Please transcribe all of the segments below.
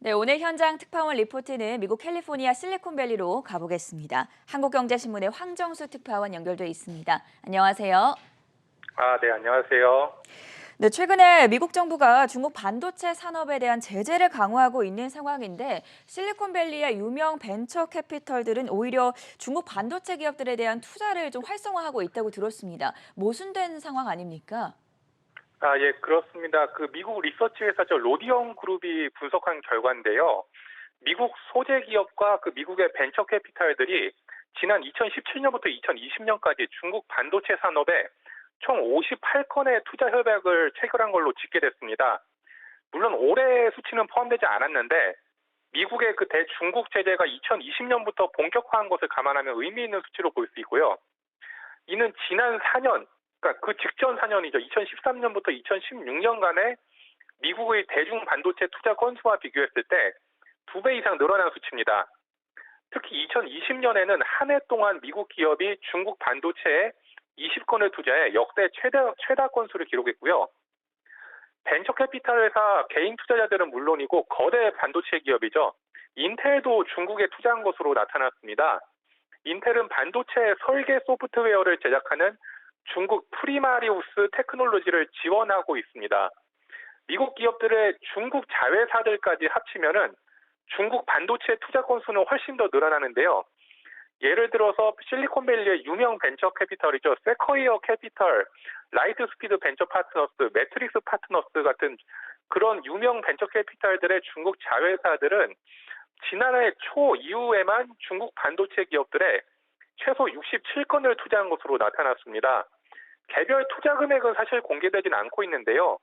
네, 오늘 현장 특파원 리포트는 미국 캘리포니아 실리콘밸리로 가보겠습니다. 한국경제신문의 황정수 특파원 연결돼 있습니다. 안녕하세요. 네, 안녕하세요. 네, 최근에 미국 정부가 중국 반도체 산업에 대한 제재를 강화하고 있는 상황인데 실리콘밸리의 유명 벤처 캐피털들은 오히려 중국 반도체 기업들에 대한 투자를 좀 활성화하고 있다고 들었습니다. 모순된 상황 아닙니까? 예, 그렇습니다. 미국 리서치 회사죠. 로디언 그룹이 분석한 결과인데요. 미국 소재 기업과 미국의 벤처 캐피탈들이 지난 2017년부터 2020년까지 중국 반도체 산업에 총 58건의 투자 협약을 체결한 걸로 집계됐습니다. 물론 올해 수치는 포함되지 않았는데 미국의 대중국 제재가 2020년부터 본격화한 것을 감안하면 의미 있는 수치로 볼 수 있고요. 이는 지난 4년, 그러니까 그 직전 4년이죠. 2013년부터 2016년간의 미국의 대중 반도체 투자 건수와 비교했을 때 2배 이상 늘어난 수치입니다. 특히 2020년에는 한 해 동안 미국 기업이 중국 반도체에 20건을 투자해 역대 최다 건수를 기록했고요. 벤처 캐피탈 회사 개인 투자자들은 물론이고 거대 반도체 기업이죠. 인텔도 중국에 투자한 것으로 나타났습니다. 인텔은 반도체 설계 소프트웨어를 제작하는 중국 프리마리우스 테크놀로지를 지원하고 있습니다. 미국 기업들의 중국 자회사들까지 합치면은 중국 반도체 투자 건수는 훨씬 더 늘어나는데요. 예를 들어서 실리콘밸리의 유명 벤처 캐피털이죠. 세쿼이어 캐피털, 라이트 스피드 벤처 파트너스, 매트릭스 파트너스 같은 그런 유명 벤처 캐피털들의 중국 자회사들은 지난해 초 이후에만 중국 반도체 기업들의 최소 67건을 투자한 것으로 나타났습니다. 개별 투자 금액은 사실 공개되진 않고 있는데요.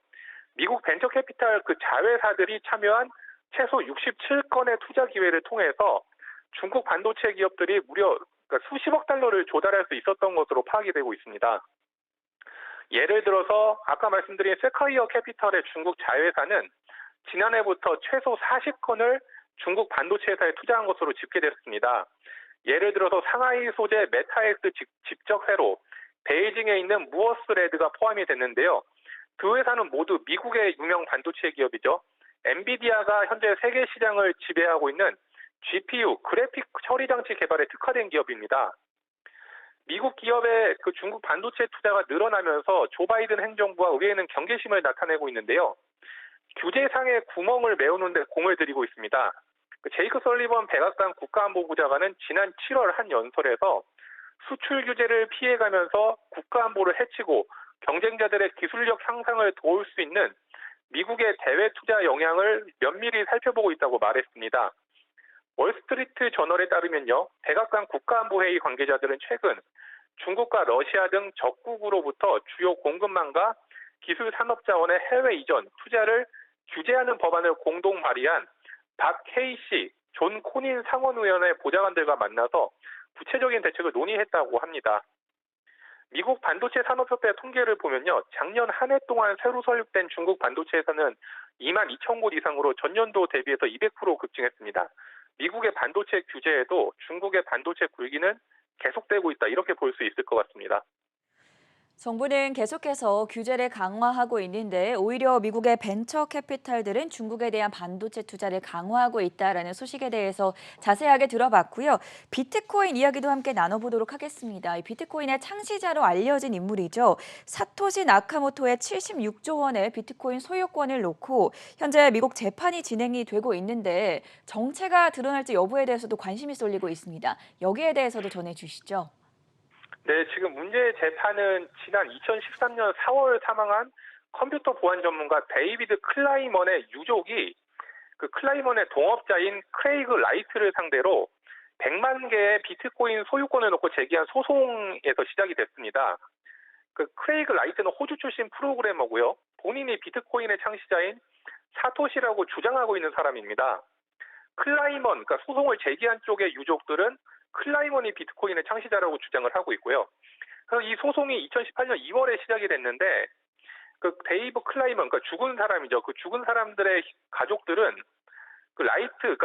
미국 벤처 캐피탈 자회사들이 참여한 최소 67건의 투자 기회를 통해서 중국 반도체 기업들이 무려 수십억 달러를 조달할 수 있었던 것으로 파악이 되고 있습니다. 예를 들어서 아까 말씀드린 세카이어 캐피털의 중국 자회사는 지난해부터 최소 40건을 중국 반도체 회사에 투자한 것으로 집계됐습니다. 예를 들어서 상하이 소재 메타엑스 집적 회로, 베이징에 있는 무어스레드가 포함이 됐는데요. 두 회사는 모두 미국의 유명 반도체 기업이죠. 엔비디아가 현재 세계 시장을 지배하고 있는 GPU, 그래픽 처리 장치 개발에 특화된 기업입니다. 미국 기업의 중국 반도체 투자가 늘어나면서 조 바이든 행정부와 의회는 경계심을 나타내고 있는데요. 규제상의 구멍을 메우는 데 공을 들이고 있습니다. 제이크 설리번 백악관 국가안보부장관은 지난 7월 한 연설에서 수출 규제를 피해가면서 국가안보를 해치고 경쟁자들의 기술력 향상을 도울 수 있는 미국의 대외 투자 영향을 면밀히 살펴보고 있다고 말했습니다. 월스트리트 저널에 따르면요, 백악관 국가안보회의 관계자들은 최근 중국과 러시아 등 적국으로부터 주요 공급망과 기술 산업 자원의 해외 이전, 투자를 규제하는 법안을 공동 발의한 박 케이시, 존 코닌 상원의원의 보좌관들과 만나서 구체적인 대책을 논의했다고 합니다. 미국 반도체 산업협회 통계를 보면요, 작년 한 해 동안 새로 설립된 중국 반도체 회사는 2만 2천 곳 이상으로 전년도 대비해서 200% 급증했습니다. 미국의 반도체 규제에도 중국의 반도체 굴기는 계속되고 있다, 이렇게 볼 수 있을 것 같습니다. 정부는 계속해서 규제를 강화하고 있는데 오히려 미국의 벤처 캐피탈들은 중국에 대한 반도체 투자를 강화하고 있다라는 소식에 대해서 자세하게 들어봤고요. 비트코인 이야기도 함께 나눠보도록 하겠습니다. 이 비트코인의 창시자로 알려진 인물이죠. 사토시 나카모토의 76조 원의 비트코인 소유권을 놓고 현재 미국 재판이 진행이 되고 있는데 정체가 드러날지 여부에 대해서도 관심이 쏠리고 있습니다. 여기에 대해서도 전해주시죠. 네, 지금 문제의 재판은 지난 2013년 4월 사망한 컴퓨터 보안 전문가 데이비드 클라이먼의 유족이 클라이먼의 동업자인 크레이그 라이트를 상대로 100만 개의 비트코인 소유권을 놓고 제기한 소송에서 시작이 됐습니다. 크레이그 라이트는 호주 출신 프로그래머고요. 본인이 비트코인의 창시자인 사토시라고 주장하고 있는 사람입니다. 그러니까 소송을 제기한 쪽의 유족들은 클라이먼이 비트코인의 창시자라고 주장을 하고 있고요. 그래서 이 소송이 2018년 2월에 시작이 됐는데 데이브 클라이먼, 죽은 사람이죠. 죽은 사람들의 가족들은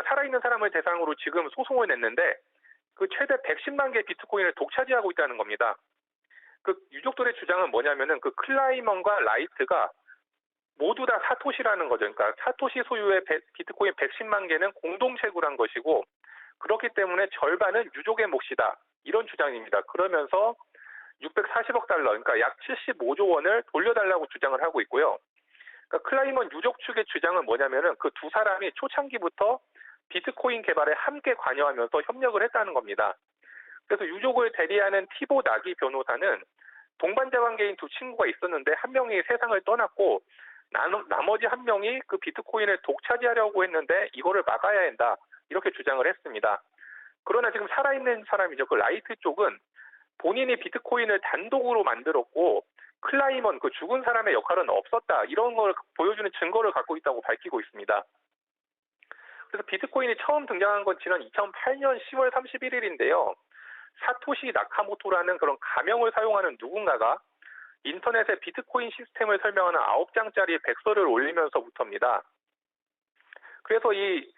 살아있는 사람을 대상으로 지금 소송을 냈는데 최대 110만 개 비트코인을 독차지하고 있다는 겁니다. 유족들의 주장은 뭐냐면은 클라이먼과 라이트가 모두 다 사토시라는 거죠. 그러니까 사토시 소유의 비트코인 110만 개는 공동 채굴한 것이고 그렇기 때문에 절반은 유족의 몫이다. 이런 주장입니다. 그러면서 640억 달러, 그러니까 약 75조 원을 돌려달라고 주장을 하고 있고요. 그러니까 클라이먼 유족 측의 주장은 뭐냐면은 그 두 사람이 초창기부터 비트코인 개발에 함께 관여하면서 협력을 했다는 겁니다. 그래서 유족을 대리하는 티보 나기 변호사는 동반자 관계인 두 친구가 있었는데 한 명이 세상을 떠났고 나머지 한 명이 그 비트코인을 독차지하려고 했는데 이거를 막아야 한다. 이렇게 주장을 했습니다. 그러나 지금 살아있는 사람이죠. 그 라이트 쪽은 본인이 비트코인을 단독으로 만들었고 클라이먼 그 죽은 사람의 역할은 없었다. 이런 걸 보여주는 증거를 갖고 있다고 밝히고 있습니다. 그래서 비트코인이 처음 등장한 건 지난 2008년 10월 31일인데요. 사토시 나카모토라는 그런 가명을 사용하는 누군가가 인터넷에 비트코인 시스템을 설명하는 9장짜리 백서를 올리면서부터입니다. 그래서 이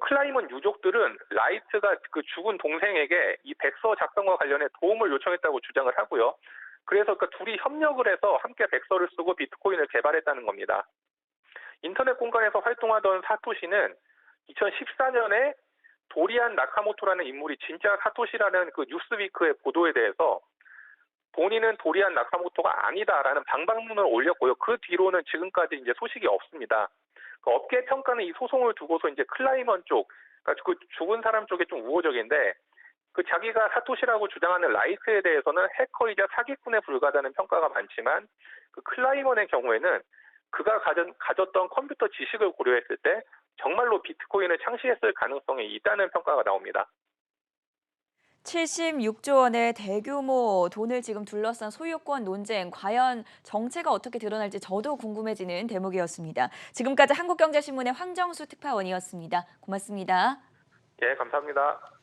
클라이먼 유족들은 라이트가 그 죽은 동생에게 이 백서 작성과 관련해 도움을 요청했다고 주장을 하고요. 그래서 그 둘이 협력을 해서 함께 백서를 쓰고 비트코인을 개발했다는 겁니다. 인터넷 공간에서 활동하던 사토시는 2014년에 도리안 나카모토라는 인물이 진짜 사토시라는 그 뉴스위크의 보도에 대해서 본인은 도리안 나카모토가 아니다라는 방방문을 올렸고요. 그 뒤로는 지금까지 이제 소식이 없습니다. 그 업계 평가는 이 소송을 두고서 이제 클라이먼 쪽, 그러니까 그 죽은 사람 쪽에 좀 우호적인데 그 자기가 사토시라고 주장하는 라이트에 대해서는 해커이자 사기꾼에 불과하다는 평가가 많지만 그 클라이먼의 경우에는 그가 가졌던 컴퓨터 지식을 고려했을 때 정말로 비트코인을 창시했을 가능성이 있다는 평가가 나옵니다. 76조 원의 대규모 돈을 지금 둘러싼 소유권 논쟁, 과연 정체가 어떻게 드러날지 저도 궁금해지는 대목이었습니다. 지금까지 한국경제신문의 황정수 특파원이었습니다. 고맙습니다. 예, 감사합니다.